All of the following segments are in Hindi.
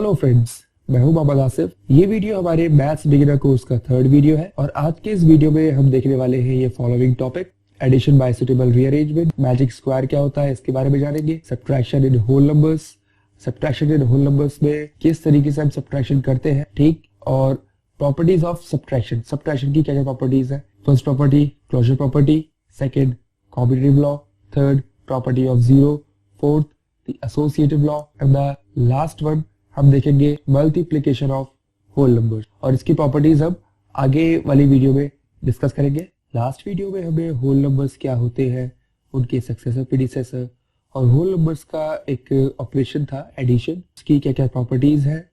हेलो फ्रेंड्स, मैं हूं मोहम्मद आसिफ। ये वीडियो हमारे मैथ्स बिगिनर कोर्स का थर्ड वीडियो है और आज के इस वीडियो में हम देखने वाले हैं ये following topic: addition by suitable rearrangement, magic square क्या होता है इसके बारे में जानेंगे, subtraction in whole numbers, subtraction in whole numbers में किस तरीके से हम सब्ट्रैक्शन करते हैं, ठीक, और प्रॉपर्टीज ऑफ सब्ट्रैक्शन, सब्ट्रैक्शन की क्या क्या प्रॉपर्टीज है। First property closure property, second combinative law, third property of zero, fourth the associative law and the last one हम देखेंगे मल्टीप्लिकेशन ऑफ होल नंबर्स। और इसकी प्रॉपर्टीज हम आगे वाली वीडियो में डिस्कस करेंगे। लास्ट वीडियो में हमें होल नंबर्स क्या होते हैं, उनके सक्सेसर प्रीडिसेसर और होल नंबर्स का एक ऑपरेशन था एडिशन, उसकी क्या क्या प्रॉपर्टीज है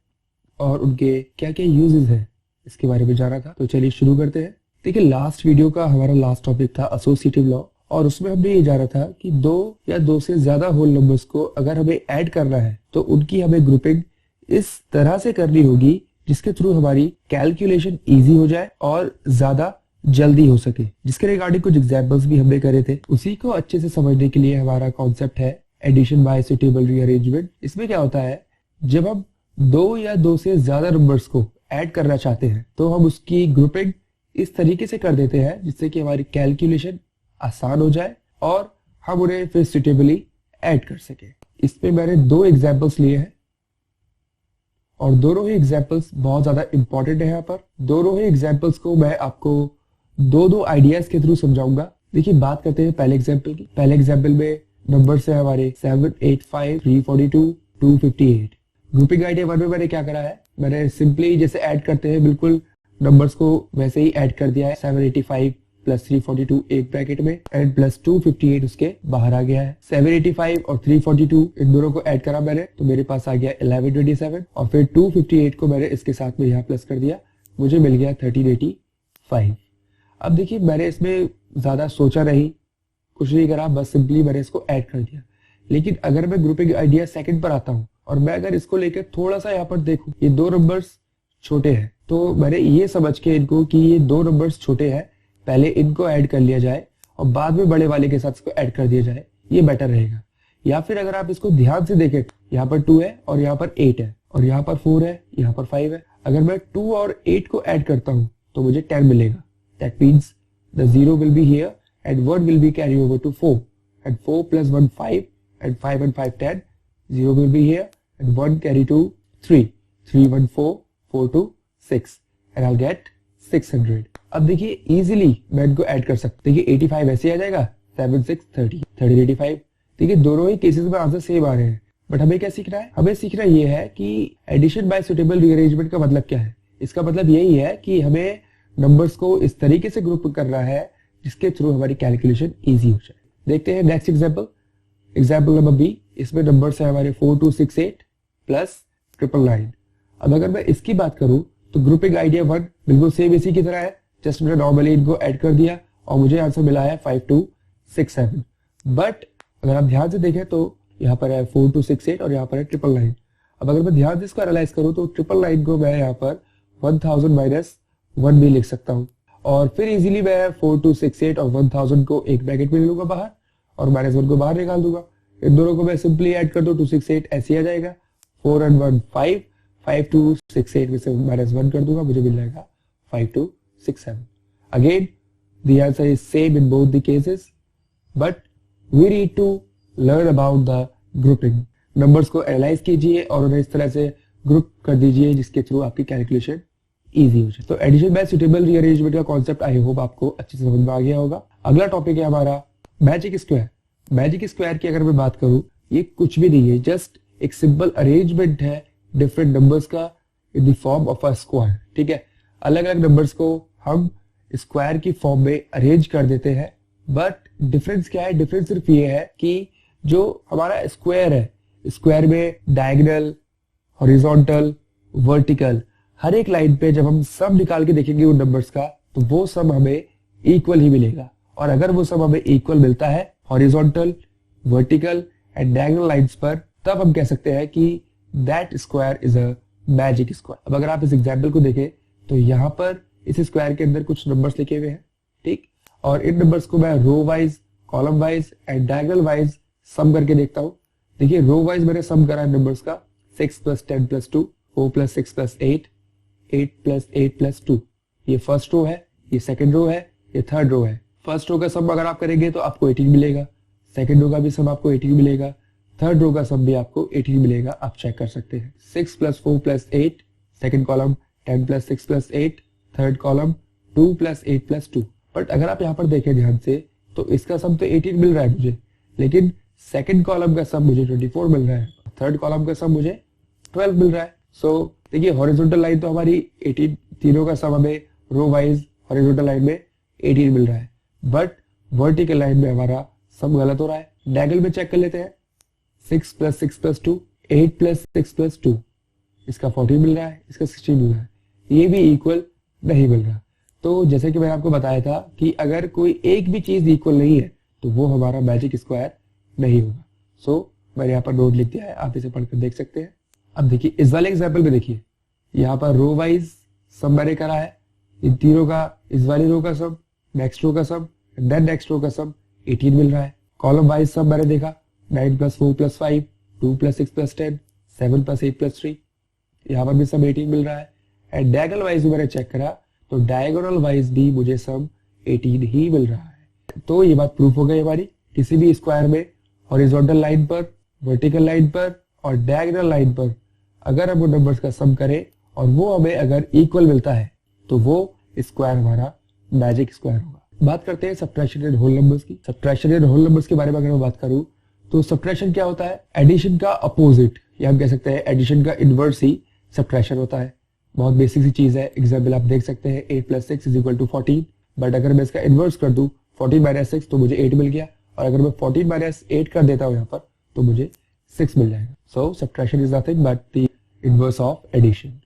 और उनके क्या क्या यूजेस है इसके बारे में जाना था। तो चलिए शुरू करते हैं। देखिए, लास्ट वीडियो का हमारा लास्ट टॉपिक था एसोसिएटिव लॉ और उसमें हमने ये जाना था कि दो या दो से ज्यादा होल नंबर्स को अगर हमें ऐड करना है तो उनकी हमें ग्रुपिंग इस तरह से करनी होगी जिसके थ्रू हमारी कैलकुलेशन इजी हो जाए और ज्यादा जल्दी हो सके, जिसके रिगार्डिंग कुछ एग्जांपल्स भी हमने करे थे। उसी को अच्छे से समझने के लिए हमारा कॉन्सेप्ट है एडिशन बाय सुटेबल रीअरेंजमेंट। इसमें क्या होता है, जब हम दो या दो से ज्यादा नंबर्स को ऐड करना चाहते हैं तो हम उसकी ग्रुपिंग इस तरीके से कर देते हैं जिससे कि हमारी कैलकुलेशन आसान हो जाए और हम उन्हें फिर सुटेबली ऐड कर सके। इसमें मैंने दो एग्जांपल्स लिए हैं और दोनों ही एग्जांपल्स बहुत ज्यादा इंपॉर्टेंट है। यहाँ पर दोनों ही एग्जांपल्स को मैं आपको दो दो आइडियाज के थ्रू समझाऊंगा। देखिए, बात करते हैं पहले एग्जांपल की। पहले एग्जांपल में नंबर्स है हमारे 7, 8, 5, 342, 258। ग्रुपिंग आइडिया 1 में मैंने क्या करा है, मैंने सिंपली जैसे ऐड करते हैं बिल्कुल नंबर्स को वैसे ही ऐड कर दिया है। 785 प्लस 342 एक ब्रैकेट में एंड प्लस 258 उसके बाहर आ गया है। 785 और 342 इन दोनों को ऐड करा मैंने तो मेरे पास आ गया 1127 और फिर 258 को मैंने इसके साथ में यहाँ प्लस कर दिया, मुझे मिल गया 1385। अब देखिए, मैंने इसमें ज्यादा सोचा नहीं, कुछ नहीं करा, बस सिंपली मैंने इसको ऐड कर दिया। लेकिन अगर मैं ग्रुपिंग आइडिया सेकंड पर आता हूँ और मैं अगर इसको लेकर थोड़ा सा यहाँ पर देखूं, ये दो नंबर्स छोटे हैं तो मैंने ये समझ के इनको कि ये दो नंबर्स छोटे हैं, पहले इनको ऐड कर लिया जाए और बाद में बड़े वाले के साथ इसको ऐड कर दिया जाए, ये बेटर रहेगा। या फिर अगर आप इसको ध्यान से देखें, यहाँ पर 2 है और यहाँ पर 8 है और यहाँ पर 4 है, यहाँ पर 5 है। अगर मैं 2 और 8 को ऐड करता हूँ तो मुझे 10 मिलेगा। That means the 0 will be here and 1 will be carry over to 4 and 4 plus 1 5 and 5 and 5 10, 0 will be here and 1 carry to 3, 3 1 4, 4 2 6 and I'll get 600। अब देखिए इजीली मैं इनको ऐड कर सकता हूँ। देखिए 85 ऐसे आ जाएगा, 7 6 30, 1385। देखिए दोनों ही केसेस में आंसर सेम आ रहे हैं, बट हमें क्या सीखना है, हमें सीखना ये है कि एडिशन बाय सुटेबल रीअरेंजमेंट का मतलब क्या है। इसका मतलब यही है कि हमें नंबर्स को इस तरीके से ग्रुप करना है जिसके थ्रू हमारी कैलकुलेशन ईजी हो जाए। देखते हैं next example, example number B. इसमें नंबर्स है हमारे 4268 प्लस 999। अब अगर मैं इसकी बात करूं तो ग्रुपिंग आइडिया 1 बिल्कुल सेम इसी की तरह है, जस्ट मैंने नॉर्मली इनको ऐड कर दिया और मुझे आंसर मिला है 5267। बट अगर आप ध्यान से देखें तो यहाँ पर है 4268 और यहाँ पर है 999। अब अगर मैं ध्यान से इसको एनालाइज करूं तो 999 को मैं यहाँ पर 1000 माइनस 1 भी लिख सकता हूँ और फिर इजीली मैं 4268 और 1000 को एक ब्रैकेट में ले लूंगा बाहर और -1 को बाहर निकाल दूंगा। इन दोनों को मैं सिंपली ऐड कर दूं, 268 ऐसे आ जाएगा, 4 and 1 5, 5268 में से -1 कर दूंगा, मुझे मिल जाएगा 5267। Again the answer is same in both the cases, but we need to learn about the grouping। Numbers को एनालाइज कीजिए और उन्हें इस तरह से ग्रुप कर दीजिए जिसके थ्रू आपकी कैलकुलेशन इजी हो जाए। तो एडिशन बाय सुटेबल रीअरेंजमेंट का कॉन्सेप्ट आई होप आपको अच्छे से समझ में आ गया होगा। अगला टॉपिक है हमारा मैजिक स्क्वायर। मैजिक स्क्वायर की अगर मैं बात करूं, ये कुछ भी नहीं है, जस्ट एक सिंपल अरेंजमेंट है डिफरेंट नंबर्स का in the form of a square. ठीक है, अलग अलग नंबर्स को हम स्क्वायर की फॉर्म में अरेंज कर देते हैं। बट डिफरेंस क्या है, डिफरेंस सिर्फ ये है कि जो हमारा स्क्वायर है, स्क्वायर में डायगोनल, हॉरिजॉन्टल, वर्टिकल, हर एक लाइन पे जब हम सम निकाल के देखेंगे उन नंबर्स का तो वो सम हमें इक्वल ही मिलेगा। और अगर वो सम हमें इक्वल मिलता है horizontal, vertical and diagonal lines पर, तब हम कह सकते हैं कि that square is a magic square. अब अगर आप इस एग्जांपल को देखें तो यहाँ पर इस स्क्वायर के अंदर कुछ नंबर्स लिखे हुए हैं, ठीक, और इन नंबर्स को मैं row wise, column wise and diagonal wise sum करके देखता हूँ। देखिए रो वाइज मैंने सम करा है नंबर्स का 6 + 10 + 2 4 प्लस 6 प्लस 8, 8 प्लस 8 प्लस 2। ये फर्स्ट रो है, ये सेकंड रो है, ये थर्ड रो है। फर्स्ट रो का सम अगर आप करेंगे तो आपको 18 मिलेगा, सेकंड रो का भी सम आपको 18 मिलेगा, थर्ड रो का सम भी आपको 18 मिलेगा। आप चेक कर सकते हैं। 6 plus 4 plus 8, second column 10 plus 6 plus 8, third column 2 plus 8 plus 2। But अगर आप यहाँ पर देखें ध्यान से तो इसका सम तो 18 मिल रहा है मुझे, लेकिन सेकंड कॉलम का सम मुझे 24 मिल रहा है, थर्ड कॉलम का सम मुझे 12 मिल रहा है। सो देखिए हॉरिजॉन्टल लाइन तो हमारी 18, तीनों का सम हमें रो वाइज हॉरिजॉन्टल लाइन में 18 मिल रहा है, बट वर्टिकल लाइन में हमारा सम गलत हो रहा है। डायगोनल में चेक कर लेते हैं। 6 प्लस 6 प्लस 2, 8 प्लस 6 प्लस 2, इसका 40 मिल रहा है, इसका 60 मिल रहा है, ये भी इक्वल नहीं मिल रहा। तो जैसे कि मैंने आपको बताया था कि अगर कोई एक भी चीज इक्वल नहीं है तो वो हमारा मैजिक स्क्वायर नहीं होगा। सो मैंने यहाँ पर नोट लिख दिया है, आप इसे पढ़कर देख सकते हैं। अब देखिए इस वाले एग्जाम्पल में देखिए यहाँ पर रो वाइज सम मैंने करा है, इन तीनों का, इस वाली रो का सम, नेक्स्ट रो का सम, देन नेक्स्ट रो का सम 18 मिल रहा है। कॉलम वाइज सम मैंने देखा 9 plus 4 plus 5, 2 plus 6 plus 10, 7 plus 8 plus 3, यहाँ पर भी सम 18 मिल रहा है। एंड डायगोनल वाइज भी मैंने चेक करा तो डायगोनल वाइज भी मुझे सम 18 ही मिल रहा है। तो ये बात प्रूफ हो गई हमारी, किसी भी स्क्वायर में हॉरिजॉन्टल लाइन पर, वर्टिकल लाइन पर और डायगोनल लाइन पर अगर हम उन नंबर्स का सम करें और वो हमें अगर इक्वल मिलता है तो वो स्क्वायर हमारा मैजिक स्क्वायर होगा। बात करते हैं सब्ट्रैक्शन एंड होल नंबर्स की। सब्ट्रैक्शन एंड होल नंबर्स के बारे में अगर मैं बात करूं तो सब्ट्रैक्शन क्या होता है? एडिशन का अपोजिट, या हम कह सकते हैं एडिशन का इनवर्स ही सब्ट्रैक्शन होता है। बहुत बेसिक सी चीज है। एग्जाम्पल आप देख सकते हैं 8 plus 6 is equal to 14, but अगर मैं इसका इनवर्स कर दूं 14 माइनस 6 तो मुझे 8 मिल गया, और अगर मैं 14 माइनस 8 कर देता हूं यहाँ पर तो मुझे 6 मिल जाएगा। So subtraction is nothing but the inverse of addition.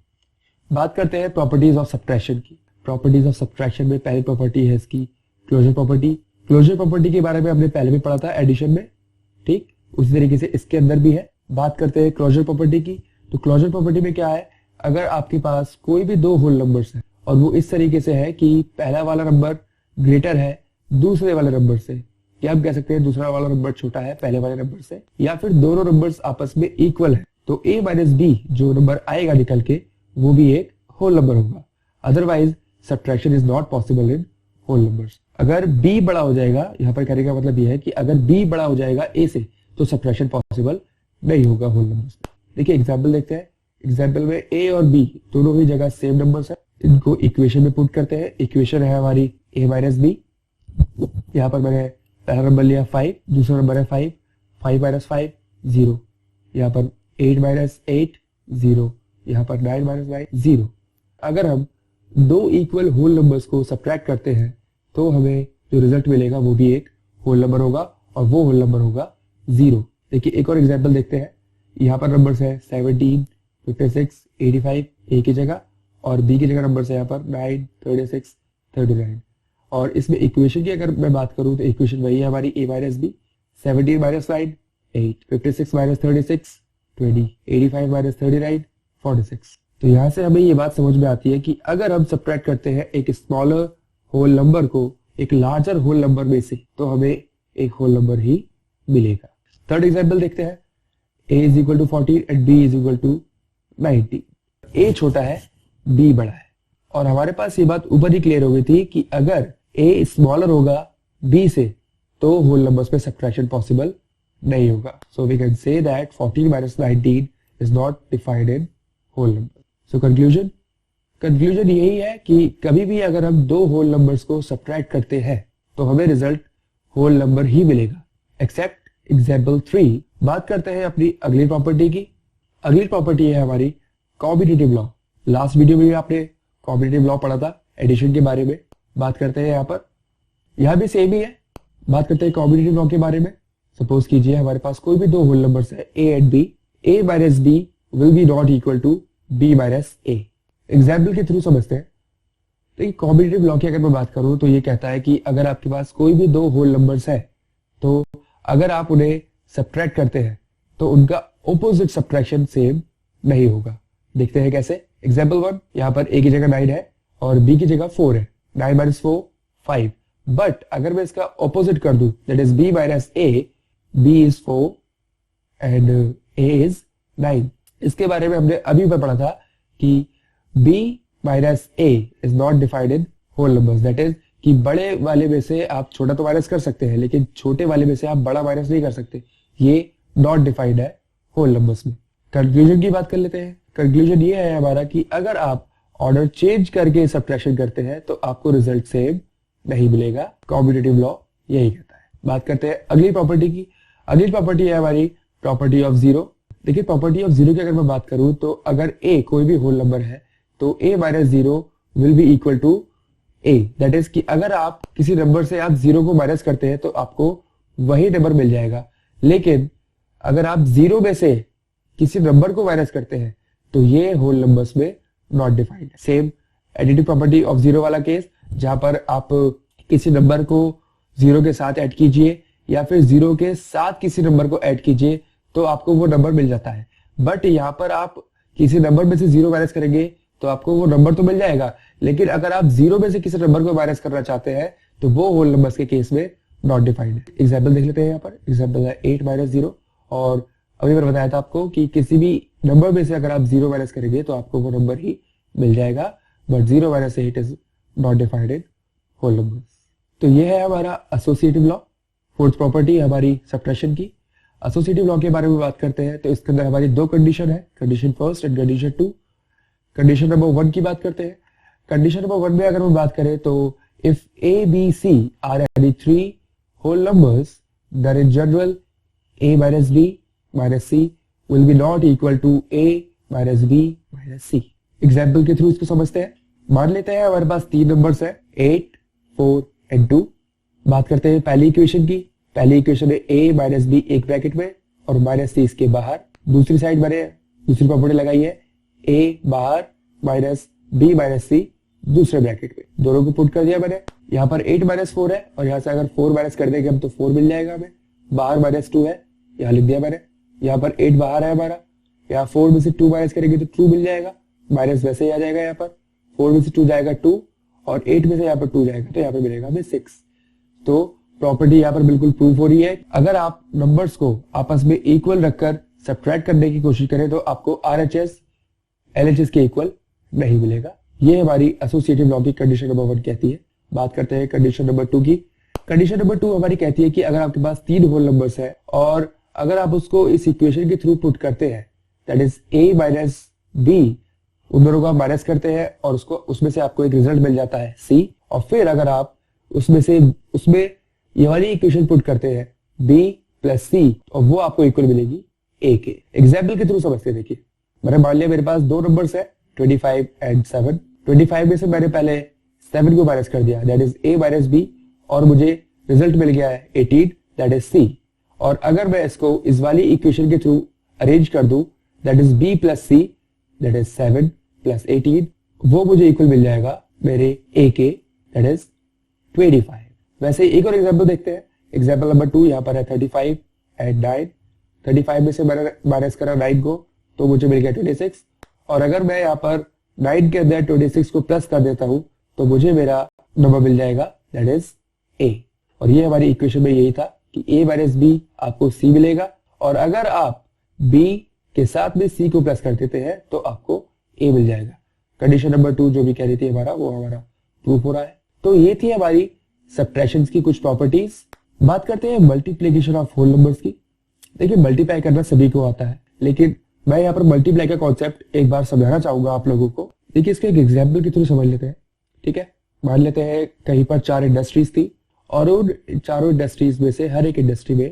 बात करते हैं प्रॉपर्टीज ऑफ सब्ट्रैक्शन की। प्रॉपर्टीज ऑफ सब्ट्रैक्शन में पहली प्रॉपर्टी है इसकी क्लोजर प्रॉपर्टी। क्लोजर प्रॉपर्टी के बारे में हमने पहले भी पढ़ा था एडिशन में, ठीक उसी तरीके से इसके अंदर भी है। बात करते हैं क्लोजर प्रॉपर्टी की। तो क्लोजर प्रॉपर्टी में क्या है, अगर आपके पास कोई भी दो होल नंबर्स है और वो इस तरीके से है कि पहला वाला नंबर ग्रेटर है दूसरे वाले नंबर से, या आप कह सकते हैं दूसरा वाला नंबर छोटा है पहले वाले नंबर से, या फिर दोनों नंबर्स आपस में इक्वल है, तो a माइनस बी जो नंबर आएगा निकल के वो भी एक होल नंबर होगा। Otherwise subtraction is not possible in whole numbers. अगर b बड़ा हो जाएगा, यहाँ पर कहने का मतलब यह है कि अगर b बड़ा हो जाएगा a से तो सब्ट्रैक्शन पॉसिबल नहीं होगा होल नंबर्स में। देखिए एग्जाम्पल देखते हैं। एग्जाम्पल में a और b दोनों ही जगह सेम नंबर्स है, इनको इक्वेशन में पुट करते हैं। इक्वेशन है हमारी a माइनस बी, यहाँ पर मैंने पहला नंबर लिया 5, दूसरा नंबर है 5, 5 माइनस 5 0, यहाँ पर 8 माइनस 8 0, यहाँ पर 9 माइनस 9 0। अगर हम दो इक्वल होल नंबर्स को सब्ट्रैक्ट करते हैं तो हमें जो रिजल्ट मिलेगा वो भी एक होल नंबर होगा, और वो होल नंबर होगा 0। देखिए एक और एग्जाम्पल देखते हैं। यहाँ पर नंबर्स है 17, 56, 85 a की जगह, और b की जगह नंबर्स है यहाँ पर 9, 36, 39। और इसमें इक्वेशन की अगर मैं बात करूं तो इक्वेशन वही है हमारी a minus B, 17 minus 9 8, 56 minus 36 20, 85 minus 39 46। तो यहाँ से हमें ये बात समझ में आती है कि अगर हम सब्ट्रैक्ट करते हैं एक स्मॉलर होल नंबर को एक लार्जर होल नंबर में से तो हमें एक होल नंबर ही मिलेगा। थर्ड एग्जाम्पल देखते हैं। a is equal to 14 and b is equal to 90। a छोटा है b बड़ा है, और हमारे पास ये बात ऊपर ही क्लियर हो गई थी कि अगर a स्मॉलर होगा b से तो होल नंबर्स में सब्ट्रैक्शन पॉसिबल नहीं होगा। So we can say that 14 minus 19 is not defined in whole number. So conclusion यही है कि कभी भी अगर हम दो होल नंबर्स को सब्ट्रैक्ट करते हैं तो हमें रिजल्ट होल नंबर ही मिलेगा, एक्सेप्ट एग्जाम्पल 3। बात करते हैं अपनी अगली प्रॉपर्टी की। अगली प्रॉपर्टी है हमारी कॉम्बिनेटिव लॉ। लास्ट वीडियो में भी आपने कॉम्बिनेटिव लॉ पढ़ा था एडिशन के बारे में। बात करते हैं यहाँ पर, यहाँ भी सेम ही है। बात करते हैं कॉम्बिनेटिव लॉ के बारे में। सपोज कीजिए हमारे पास कोई भी दो होल नंबर्स है a and b, a minus b will be not equal to b minus a। Example के थ्रू समझते हैं। तो कॉम्बिनेटिव लॉ की अगर मैं बात करूं तो ये कहता है कि अगर आपके पास कोई भी दो होल नंबर्स है तो अगर आप उन्हें सब्ट्रैक्ट करते हैं तो उनका ऑपोजिट सब्ट्रैक्शन सेम नहीं होगा। देखते हैं कैसे। एग्जाम्पल 1, यहाँ पर a की जगह 9 है और b की जगह 4 है। 9 माइनस 4 5, बट अगर मैं इसका ऑपोजिट कर दूं that is b minus a, b is 4 and a is 9। इसके बारे में हमने अभी ऊपर पढ़ा था कि b minus a is not defined in whole numbers, that is कि बड़े वाले में से आप छोटा तो माइनस कर सकते हैं लेकिन छोटे वाले में से आप बड़ा माइनस नहीं कर सकते, ये नॉट डिफाइंड है होल नंबर्स में। कंक्लूजन की बात कर लेते हैं। कंक्लूजन ये है हमारा कि अगर आप ऑर्डर चेंज करके सब्ट्रैक्शन करते हैं तो आपको रिजल्ट सेम नहीं मिलेगा। कॉम्यूटेटिव लॉ यही कहता है। बात करते हैं अगली प्रॉपर्टी की। अगली प्रॉपर्टी है हमारी प्रॉपर्टी ऑफ जीरो। देखिए प्रॉपर्टी ऑफ जीरो की अगर मैं बात करूं तो अगर a कोई भी होल नंबर है तो a minus zero will be equal to a, that is कि अगर आप किसी नंबर से आप जीरो को माइनस करते हैं तो आपको वही नंबर मिल जाएगा, लेकिन अगर आप जीरो में से किसी नंबर को माइनस करते हैं तो ये होल नंबर्स में नॉट डिफाइंड है। Same additive property of zero वाला केस, जहां पर आप किसी नंबर को जीरो के साथ ऐड कीजिए या फिर जीरो के साथ किसी नंबर को ऐड कीजिए तो आपको वो नंबर मिल जाता है। बट यहाँ पर आप किसी नंबर में से जीरो माइनस करेंगे तो आपको वो नंबर तो मिल जाएगा, लेकिन अगर आप जीरो में से किसी नंबर को माइनस करना चाहते हैं तो वो होल नंबर्स के केस में नॉट डिफाइंड है। एग्जाम्पल देख लेते हैं। यहाँ पर एग्जाम्पल है 8 माइनस जीरो, और अभी मैंने बताया था आपको कि किसी भी नंबर में से अगर आप जीरो माइनस करेंगे तो आपको वो नंबर ही मिल जाएगा, but 0 minus 8 is not defined in whole numbers. तो ये है हमारा एसोसिएटिव लॉ। फोर्थ प्रॉपर्टी हमारी सब्ट्रैक्शन की। एसोसिएटिव लॉ के बारे में बात करते हैं तो इसके अंदर हमारी दो कंडीशन है, condition first and condition two. Condition number 1 की बात करते हैं। कंडीशन नंबर 1 में अगर हम बात करें तो if a b c are any 3 whole numbers then in general a minus b minus c will be not equal to a minus b minus c। Example के थ्रू इसको समझते हैं। मान लेते हैं हमारे पास 3 नंबर्स है 8, 4 एंड 2। बात करते हैं पहली इक्वेशन की। पहली इक्वेशन है a माइनस b एक ब्रैकेट में और माइनस c इसके बाहर। दूसरी साइड मैंने दूसरी प्रॉपर्टी लगाई है a बाहर माइनस b माइनस c दूसरे ब्रैकेट में। दोनों को पुट कर दिया मैंने। यहाँ पर 8 माइनस 4 है और यहाँ से अगर 4 माइनस कर देंगे हम तो 4 मिल जाएगा हमें। बाहर माइनस 2 है, यहाँ लिख दिया मैंने। यहाँ पर 8 बाहर है हमारा, यहाँ 4 में से 2 माइनस करेंगे तो 2 मिल जाएगा, माइनस वैसे ही आ जाएगा। यहाँ पर 4 में से 2 जाएगा 2 और 8 में से यहाँ पर 2 जाएगा तो यहाँ पर मिलेगा हमें 6। तो प्रॉपर्टी यहाँ पर बिल्कुल प्रूफ हो रही है। अगर आप नंबर्स को आपस में इक्वल रखकर सब्ट्रैक्ट करने की कोशिश करें तो आपको RHS LHS के इक्वल नहीं मिलेगा। ये हमारी एसोसिएटिव लॉ की कंडीशन नंबर 1 कहती है। बात करते हैं कंडीशन नंबर 2 की। कंडीशन नंबर 2 हमारी कहती है कि अगर आपके पास 3 होल नंबर्स है और अगर आप उसको इस इक्वेशन के थ्रू पुट करते हैं, that is a minus b, उन दोनों को आप माइनस करते हैं और उसमें से आपको एक रिजल्ट मिल जाता है c, और फिर अगर आप उसमें ये वाली इक्वेशन पुट करते हैं b प्लस c और वो आपको इक्वल मिलेगी a के। एग्जाम्पल के थ्रू समझते देखिए। मैंने मान लिया मेरे पास 2 नंबर्स है 25 एंड 7। 25 में से मैंने पहले 7 को माइनस कर दिया, that is a minus b, और मुझे रिजल्ट मिल गया है 18, दैट इज c। और अगर मैं इसको इस वाली इक्वेशन के थ्रू अरेंज कर दूं, that is b plus c, that is 7 plus 18, वो मुझे इक्वल मिल जाएगा मेरे a के, दैट इज 25। वैसे एक और एग्जाम्पल देखते हैं। एग्जाम्पल नंबर 2 यहाँ पर है 35 एंड 9। 35 में से मैंने माइनस करा 9 को तो मुझे मिल गया 26, और अगर मैं यहाँ पर 9 के अंदर 26 को प्लस कर देता हूं तो मुझे मेरा नंबर मिल जाएगा, दैट इज a। और ये हमारी इक्वेशन में यही था कि a माइनस b आपको c मिलेगा, और अगर आप b के साथ में c को प्लस कर देते हैं तो आपको a मिल जाएगा। कंडीशन नंबर 2 जो भी कह रही थी हमारा, वो हमारा प्रूफ हो रहा है। तो ये थी हमारी सब्ट्रैक्शंस की कुछ प्रॉपर्टीज। बात करते हैं मल्टीप्लिकेशन ऑफ होल नंबर्स की। देखिए मल्टीप्लाई करना सभी को आता है, लेकिन मैं यहाँ पर मल्टीप्लाई का कॉन्सेप्ट एक बार समझाना चाहूंगा आप लोगों को। देखिए इसको एक एग्जाम्पल के थ्रू समझ लेते हैं, ठीक है। मान लेते हैं कहीं पर 4 इंडस्ट्रीज थी और उन चारों इंडस्ट्रीज में से हर एक इंडस्ट्री में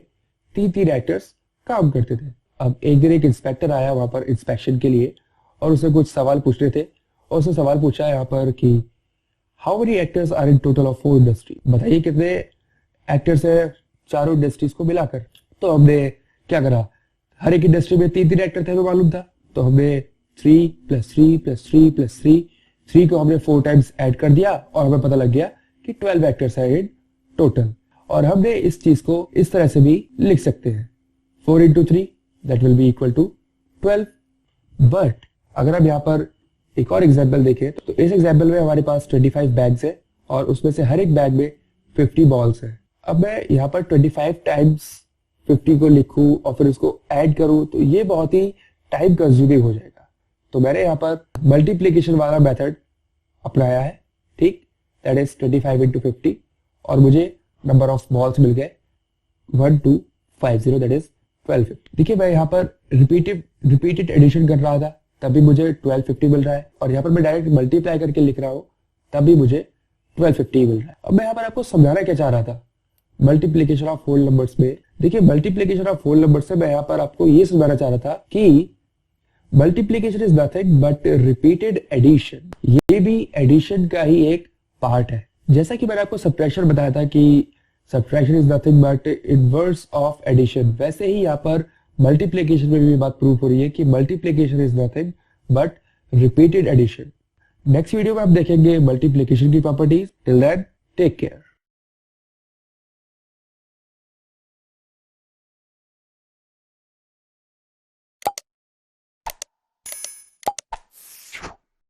3 एक्टर्स काम करते थे। अब एक दिन एक इंस्पेक्टर आया वहां पर इंस्पेक्शन के लिए और उसे कुछ सवाल पूछने थे, और उसने सवाल पूछा यहाँ पर कि how many actors are in total of 4 industry, बताइए कितने एक्टर्स है चारों इंडस्ट्रीज को मिलाकर। तो हमने क्या करा, हर एक इंडस्ट्री में 3 एक्टर थे हमें मालूम था, तो हमने 3 प्लस 3 प्लस 3 प्लस 3 को हमने 4 टाइम्स ऐड कर दिया और हमें पता लग गया कि 12 एक्टर्स है इन टोटल। और हमने इस चीज को इस तरह से भी लिख सकते हैं 4 into 3 that will be equal to 12। But अगर हम यहाँ पर एक और एग्जाम्पल देखें तो इस एग्जाम्पल में हमारे पास 25 बैग्स है और उसमें से हर एक बैग में 50 बॉल्स है। अब मैं यहाँ पर 25 टाइम्स 50 को लिखूं और फिर उसको ऐड करूं तो ये बहुत ही टाइम कंज्यूमिंग हो जाएगा। तो मैंने यहाँ पर मल्टीप्लीकेशन वाला मेथड अपनाया है, ठीक, दैट इज 25 into 50 और मुझे नंबर ऑफ बॉल्स मिल गए 1250, दैट इज 1250। देखिए मैं यहाँ पर रिपीटेड एडिशन कर रहा था तभी मुझे 1250 मिल रहा है, और यहाँ पर मैं डायरेक्ट मल्टीप्लाई करके लिख रहा हूँ तभी मुझे 1250 मिल रहा है। अब मैं यहाँ पर आपको समझाना क्या चाह रहा था मल्टीप्लीकेशन ऑफ होल नंबर्स में। देखिए मल्टीप्लीकेशन ऑफ होल नंबर्स से मैं यहाँ पर आपको ये समझाना चाह रहा था कि multiplication is nothing but repeated addition. ये भी एडिशन का ही एक पार्ट है। जैसा कि मैंने आपको सब्ट्रैक्शन बताया था कि subtraction is nothing but inverse of addition, वैसे ही यहाँ पर मल्टीप्लीकेशन में भी बात प्रूव हो रही है कि multiplication is nothing but repeated addition. Next video में आप देखेंगे मल्टीप्लीकेशन की properties. Till then take care.